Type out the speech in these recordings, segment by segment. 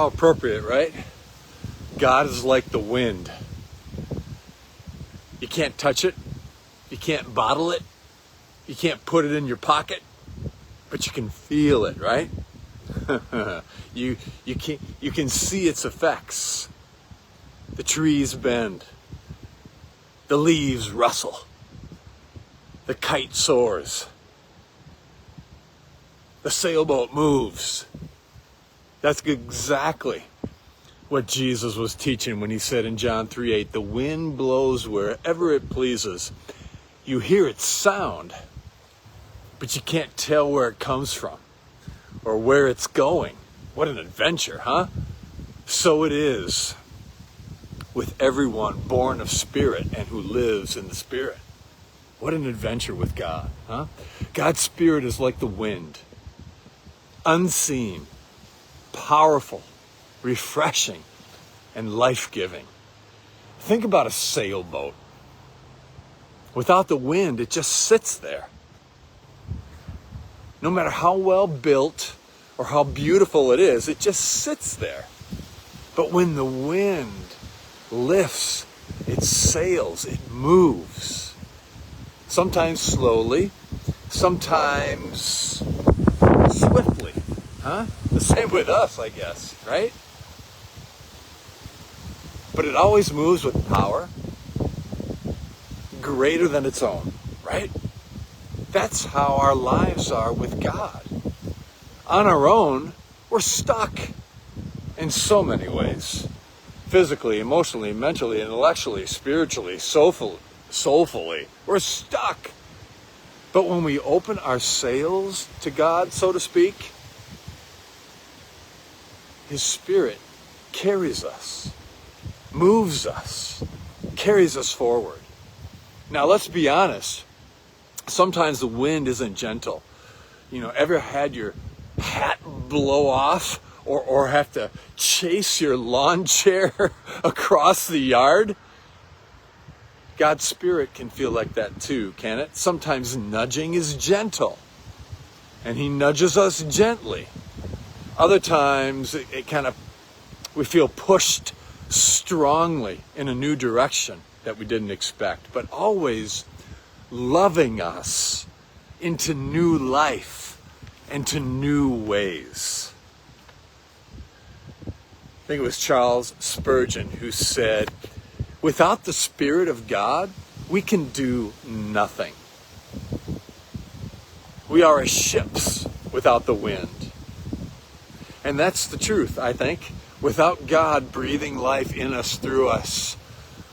How appropriate, right? God is like the wind. You can't touch it. You can't bottle it. You can't put it in your pocket. But you can feel it, right? you can see its effects. The trees bend. The leaves rustle. The kite soars. The sailboat moves. That's exactly what Jesus was teaching when he said in John 3:8, the wind blows wherever it pleases. You hear its sound, but you can't tell where it comes from or where it's going. What an adventure, huh? So it is with everyone born of spirit and who lives in the spirit. What an adventure with God, huh? God's spirit is like the wind, unseen, powerful, refreshing, and life-giving. Think about a sailboat. Without the wind, it just sits there. No matter how well built or how beautiful it is, it just sits there. But when the wind lifts, it sails, it moves. Sometimes slowly, sometimes swiftly. Huh? The same with us, I guess, right? But it always moves with power greater than its own, right? That's how our lives are with God. On our own, we're stuck in so many ways. Physically, emotionally, mentally, intellectually, spiritually, soulfully. We're stuck. But when we open our sails to God, so to speak, His Spirit carries us, moves us, carries us forward. Now, let's be honest. Sometimes the wind isn't gentle. You know, ever had your hat blow off or have to chase your lawn chair across the yard? God's Spirit can feel like that too, can it? Sometimes nudging is gentle, and He nudges us gently. Other times we feel pushed strongly in a new direction that we didn't expect, but always loving us into new life and to new ways. I think it was Charles Spurgeon who said, without the Spirit of God, we can do nothing. We are as ships without the wind. And that's the truth, I think. Without God breathing life in us, through us,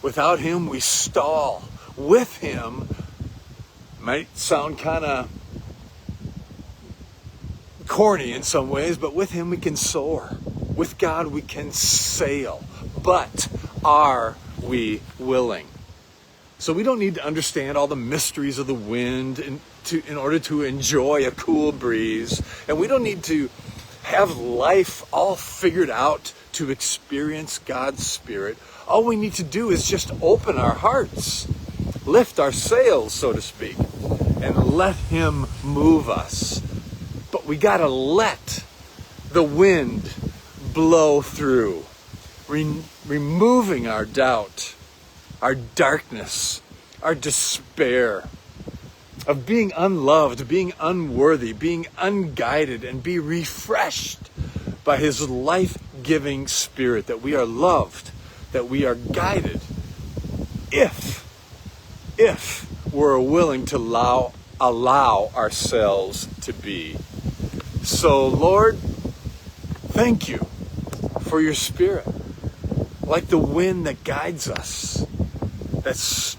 without Him, we stall. With Him, might sound kind of corny in some ways, but with Him we can soar. With God we can sail. But are we willing? So we don't need to understand all the mysteries of the wind in order to enjoy a cool breeze. And we don't need to have life all figured out to experience God's Spirit. All we need to do is just open our hearts, lift our sails, so to speak, and let Him move us. But we got to let the wind blow through, removing our doubt, our darkness, our despair of being unloved, being unworthy, being unguided, and be refreshed by His life-giving Spirit, that we are loved, that we are guided, if we're willing to allow ourselves to be. So, Lord, thank You for Your Spirit, like the wind that guides us. That's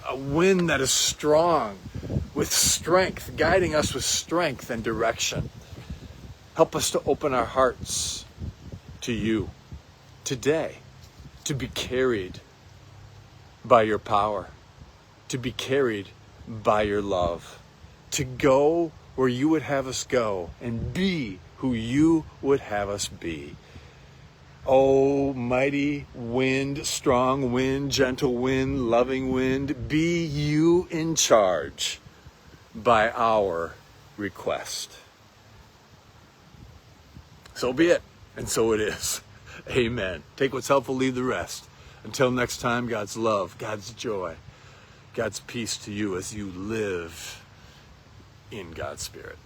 a wind that is strong, with strength, guiding us with strength and direction. Help us to open our hearts to You today, to be carried by Your power, to be carried by Your love, to go where You would have us go and be who You would have us be. Oh, mighty wind, strong wind, gentle wind, loving wind, be You in charge by our request. So be it. And so it is. Amen. Take what's helpful, leave the rest. Until next time, God's love, God's joy, God's peace to you as you live in God's Spirit.